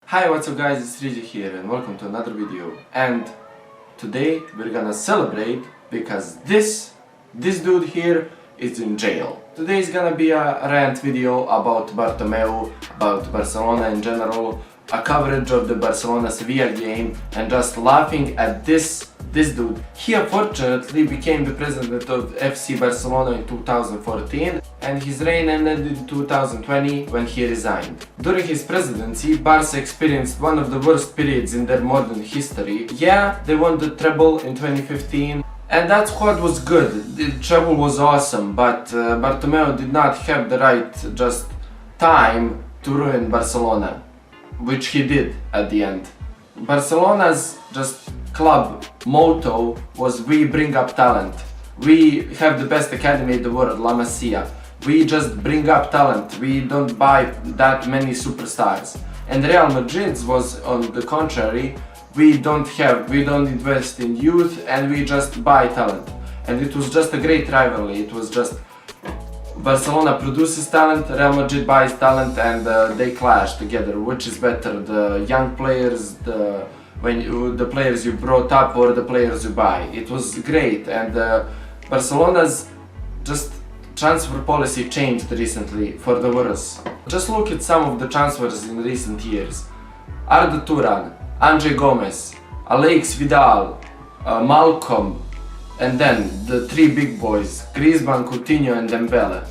Hi, what's up guys, it's Riji here and welcome to another video. And today we're gonna celebrate because this dude here is in jail. Today is gonna be a rant video about Bartomeu, about Barcelona in general, a coverage of the Barcelona-Sevilla game and just laughing at this dude. He unfortunately became the president of FC Barcelona in 2014 and his reign ended in 2020 when he resigned. During his presidency, Barca experienced one of the worst periods in their modern history. Yeah, they won the treble in 2015 and that squad was good, the treble was awesome, but Bartomeu did not have the right time to ruin Barcelona, which he did at the end. Barcelona's club motto was "We bring up talent. We have the best academy in the world, La Masia. We just bring up talent. We don't buy that many superstars." And Real Madrid's was on the contrary. We don't invest in youth and we just buy talent. And it was just a great rivalry. It was just Barcelona produces talent, Real Madrid buys talent, and they clash together. Which is better, the young players, the players you brought up, or the players you buy? It was great, and Barcelona's transfer policy changed recently for the worse. Just look at some of the transfers in recent years. Arda Turan, Andre Gomez, Alex Vidal, Malcolm, and then the three big boys, Griezmann, Coutinho and Dembele.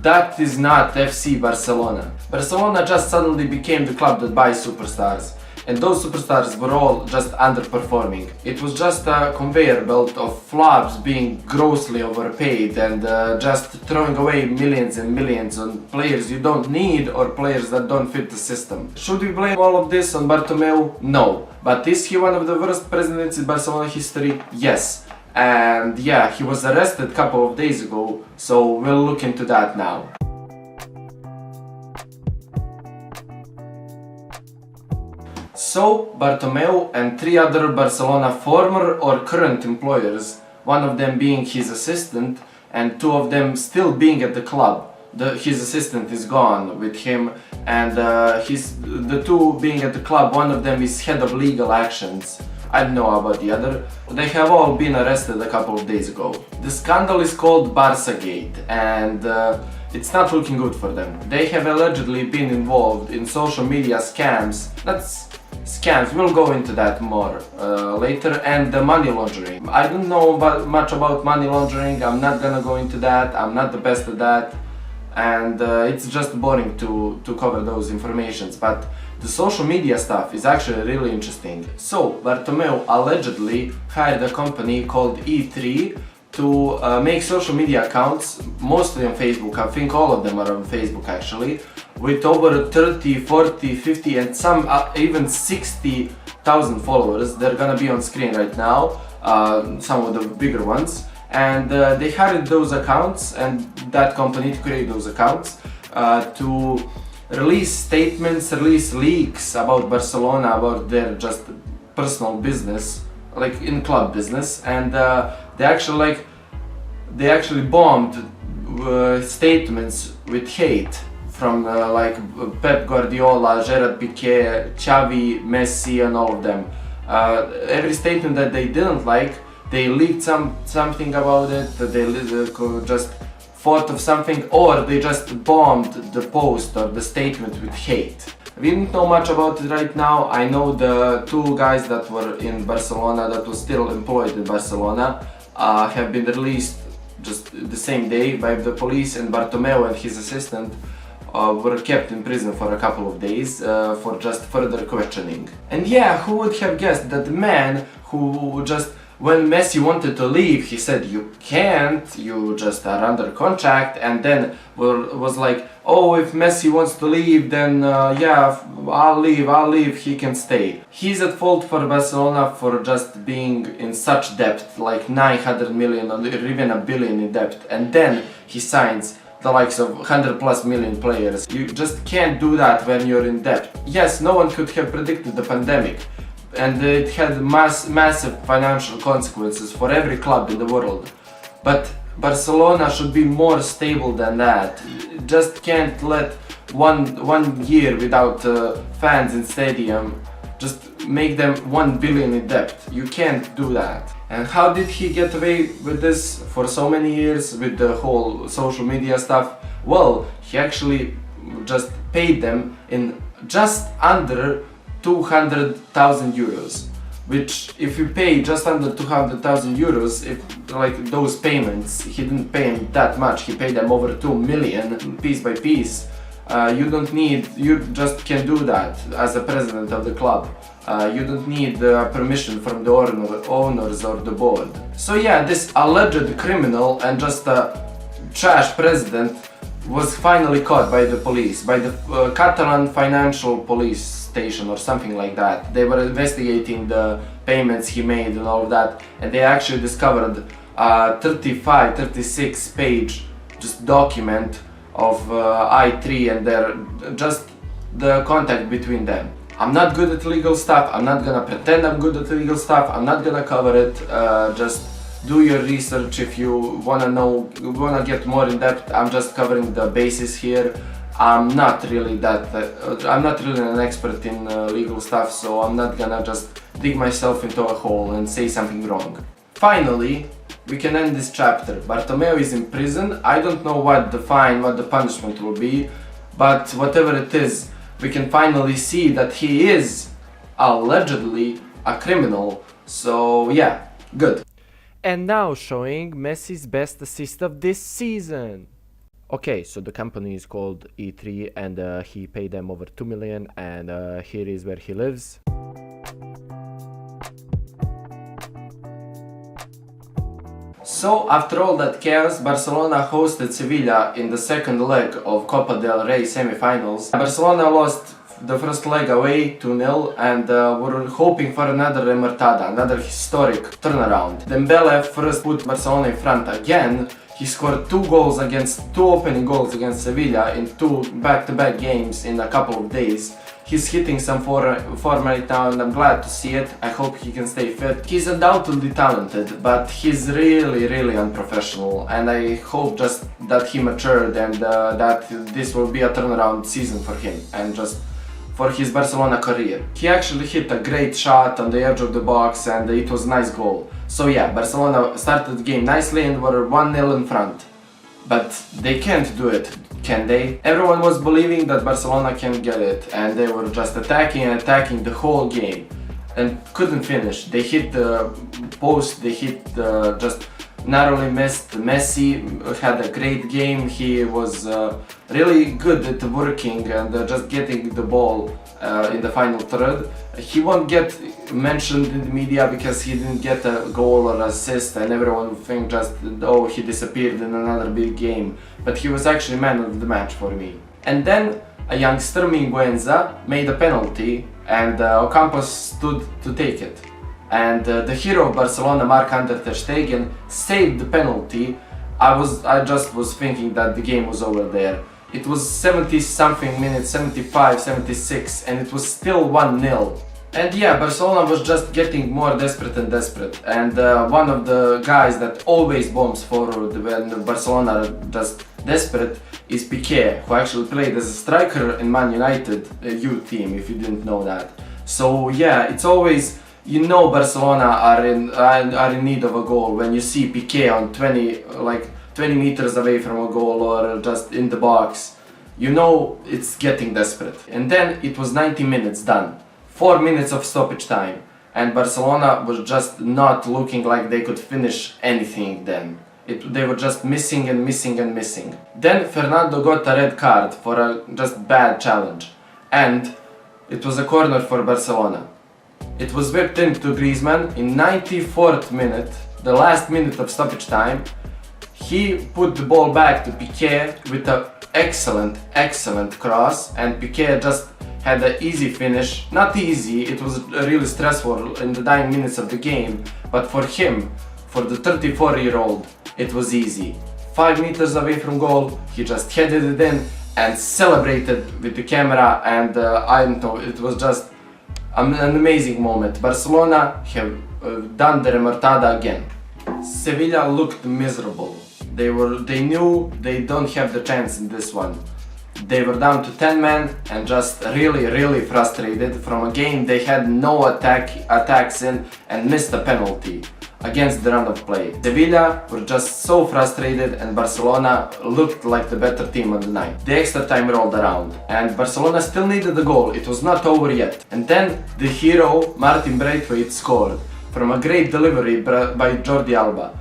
That is not FC Barcelona. Barcelona just suddenly became the club that buys superstars. And those superstars were all just underperforming. It was just a conveyor belt of flops being grossly overpaid and just throwing away millions and millions on players you don't need or players that don't fit the system. Should we blame all of this on Bartomeu? No. But is he one of the worst presidents in Barcelona history? Yes. And yeah, he was arrested a couple of days ago, so we'll look into that now. So, Bartomeu and three other Barcelona former or current employers, one of them being his assistant and two of them still being at the club. His assistant is gone with him, and the two being at the club, one of them is head of legal actions. I don't know about the other. They have all been arrested a couple of days ago. The scandal is called Barcagate and it's not looking good for them. They have allegedly been involved in social media scams. That's scams, we'll go into that more later, and the money laundering. I don't know much about money laundering, I'm not gonna go into that, I'm not the best at that, and it's just boring to cover those informations, but the social media stuff is actually really interesting. So, Bartomeu allegedly hired a company called E3 to make social media accounts, mostly on Facebook. I think all of them are on Facebook actually, with over 30, 40, 50 and some even 60,000 followers. They're gonna be on screen right now, some of the bigger ones. And they hired those accounts and that company to create those accounts to release statements, release leaks about Barcelona, about their personal business, like in club business, and they actually bombed statements with hate from Pep Guardiola, Gerard Piqué, Xavi, Messi and all of them. Every statement that they didn't like, they leaked something about it, they just thought of something, or they just bombed the post or the statement with hate. We didn't know much about it right now. I know the two guys that were in Barcelona, that was still employed in Barcelona, have been released just the same day by the police, and Bartomeu and his assistant were kept in prison for a couple of days for just further questioning. And yeah, who would have guessed that the man who when Messi wanted to leave, he said, "You can't, you just are under contract," and then was like, "Oh, if Messi wants to leave, then yeah, I'll leave, he can stay." He's at fault for Barcelona for just being in such debt, like 900 million or even a billion in debt, and then he signs the likes of 100+ million players. You just can't do that when you're in debt. Yes, no one could have predicted the pandemic, and it had massive financial consequences for every club in the world. But Barcelona should be more stable than that. Just can't let one year without fans in stadium, just make them 1 billion in debt. You can't do that. And how did he get away with this for so many years with the whole social media stuff? Well, he actually just paid them in just under 200,000 euros. Which, if you pay just under 200,000 euros, if like those payments, he didn't pay him that much, he paid them over 2 million piece by piece. You just can do that as a president of the club. You don't need permission from the owners or the board. So yeah, this alleged criminal and just a trash president was finally caught by the police, by the Catalan financial police station or something like that. They were investigating the payments he made and all of that, and they actually discovered a 36 page just document of I3 and just the contact between them. I'm not good at legal stuff, I'm not gonna pretend I'm good at legal stuff, I'm not gonna cover it, just do your research if you wanna get more in depth. I'm just covering the basis here. I'm not really an expert in legal stuff, so I'm not gonna just dig myself into a hole and say something wrong. Finally, we can end this chapter. Bartomeu is in prison. I don't know what the fine, what the punishment will be, but whatever it is, we can finally see that he is allegedly a criminal. So yeah, good. And now showing Messi's best assist of this season. Okay, so the company is called E3 and he paid them over 2 million, and here is where he lives. So after all that chaos, Barcelona hosted Sevilla in the second leg of Copa del Rey semi-finals. Barcelona lost the first leg away 2-0 and were hoping for another Remortada, another historic turnaround. Dembele first put Barcelona in front again. He scored two opening goals against Sevilla in two back-to-back games in a couple of days. He's hitting some form right now and I'm glad to see it. I hope he can stay fit. He's undoubtedly talented, but he's really unprofessional, and I hope just that he matured and that this will be a turnaround season for him and just for his Barcelona career. He actually hit a great shot on the edge of the box and it was a nice goal. So yeah, Barcelona started the game nicely and were 1-0 in front. But they can't do it, can they? Everyone was believing that Barcelona can get it, and they were just attacking the whole game and couldn't finish. They hit the post, they just narrowly missed. Messi had a great game. He was really good at working and just getting the ball in the final third. He won't get mentioned in the media because he didn't get a goal or assist, and everyone would think just, oh, he disappeared in another big game. But he was actually man of the match for me. And then a youngster, Minguenza, made a penalty and Ocampos stood to take it. And the hero of Barcelona, Marc-Andre ter Stegen, saved the penalty. I just was thinking that the game was over there. It was 70 something minutes, 75, 76, and it was still 1-0. And yeah, Barcelona was just getting more desperate and desperate. And one of the guys that always bombs forward when Barcelona are just desperate is Piqué, who actually played as a striker in Man United youth team, if you didn't know that. So yeah, it's always, you know, Barcelona are in need of a goal when you see Piqué on 20 meters away from a goal or just in the box. You know it's getting desperate. And then it was 90 minutes done. 4 minutes of stoppage time. And Barcelona was just not looking like they could finish anything then. They were just missing and missing and missing. Then Fernando got a red card for a just bad challenge. And it was a corner for Barcelona. It was whipped into Griezmann in 94th minute, the last minute of stoppage time. He put the ball back to Piqué with an excellent cross, and Piqué just had an easy finish. Not easy, it was really stressful in the dying minutes of the game, but for him, for the 34-year-old, it was easy. 5 meters away from goal, he just headed it in and celebrated with the camera, and I don't know, it was just an amazing moment. Barcelona have done the remontada again. Sevilla looked miserable. They knew they don't have the chance in this one. They were down to 10 men and just really frustrated. From a game they had no attacks in and missed a penalty against the run of play. Sevilla were just so frustrated and Barcelona looked like the better team on the night. The extra time rolled around and Barcelona still needed the goal. It was not over yet. And then the hero Martin Braithwaite scored from a great delivery by Jordi Alba.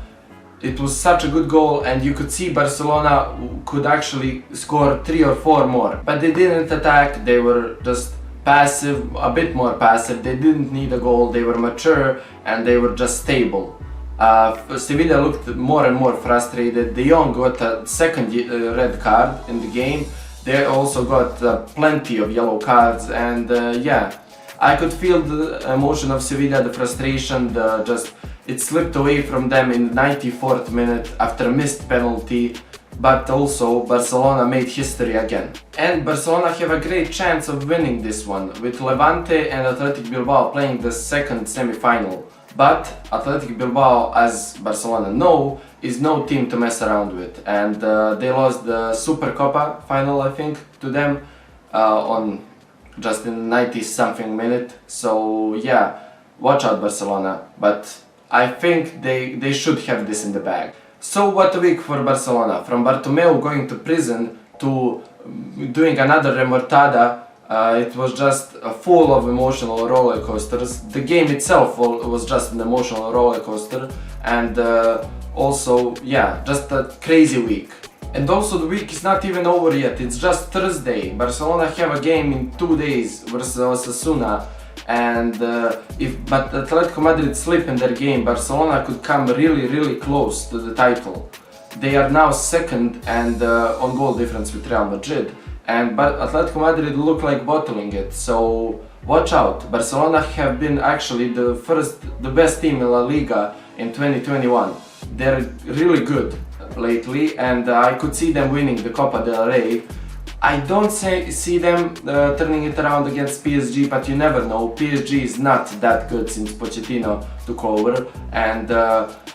It was such a good goal and you could see Barcelona could actually score 3 or 4 more. But they didn't attack, they were just passive, a bit more passive. They didn't need a goal, they were mature and they were just stable. Sevilla looked more and more frustrated. De Jong got a second red card in the game. They also got plenty of yellow cards and yeah, I could feel the emotion of Sevilla, the frustration, it slipped away from them in the 94th minute after a missed penalty. But also Barcelona made history again. And Barcelona have a great chance of winning this one, with Levante and Athletic Bilbao playing the second semi-final. But Athletic Bilbao, as Barcelona know, is no team to mess around with. And they lost the Supercopa final, I think, to them on just in the 90-something minute. So yeah, watch out Barcelona. But I think they should have this in the bag. So what a week for Barcelona, from Bartomeu going to prison to doing another remontada. It was just full of emotional roller coasters. The game itself was just an emotional roller coaster and also, yeah, just a crazy week. And also the week is not even over yet, it's just Thursday. Barcelona have a game in 2 days versus Osasuna. And but Atletico Madrid slip in their game, Barcelona could come really close to the title. They are now second and on goal difference with Real Madrid, but Atletico Madrid look like bottling it, so watch out. Barcelona have been actually the best team in La Liga in 2021. They're really good lately and I could see them winning the Copa del Rey. I don't see them turning it around against PSG, but you never know. PSG is not that good since Pochettino took over, and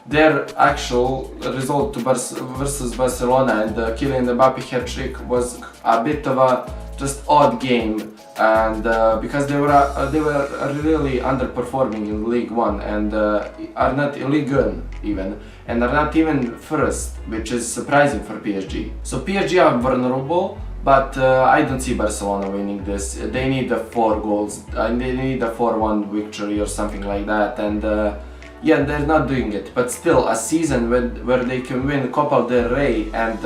their actual result versus Barcelona and Kylian Mbappe hat-trick was a bit of a just odd game, and because they were really underperforming in League One and are not in League One even, and are not even first, which is surprising for PSG. So PSG are vulnerable. But I don't see Barcelona winning this. They need the 4 goals, they need a 4-1 victory or something like that, and yeah, they're not doing it. But still, a season where they can win Copa del Rey and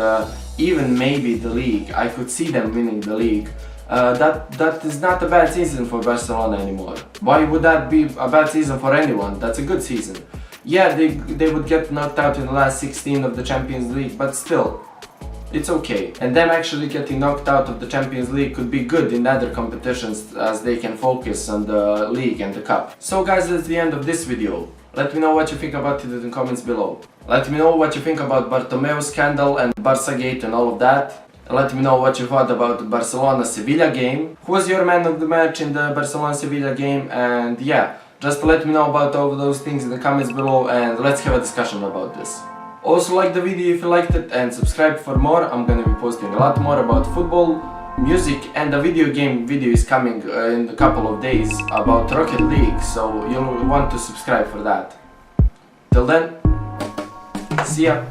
even maybe the league, I could see them winning the league. That is not a bad season for Barcelona anymore. Why would that be a bad season for anyone? That's a good season. Yeah, they would get knocked out in the last 16 of the Champions League, but still, it's okay. And them actually getting knocked out of the Champions League could be good in other competitions as they can focus on the league and the cup. So guys, that's the end of this video. Let me know what you think about it in the comments below. Let me know what you think about Bartomeu scandal and Barca Gate and all of that. Let me know what you thought about the Barcelona-Sevilla game. Who was your man of the match in the Barcelona-Sevilla game? And yeah, just let me know about all of those things in the comments below and let's have a discussion about this. Also like the video if you liked it and subscribe for more. I'm gonna be posting a lot more about football, music, and a video game video is coming in a couple of days about Rocket League, so you'll want to subscribe for that. Till then, see ya!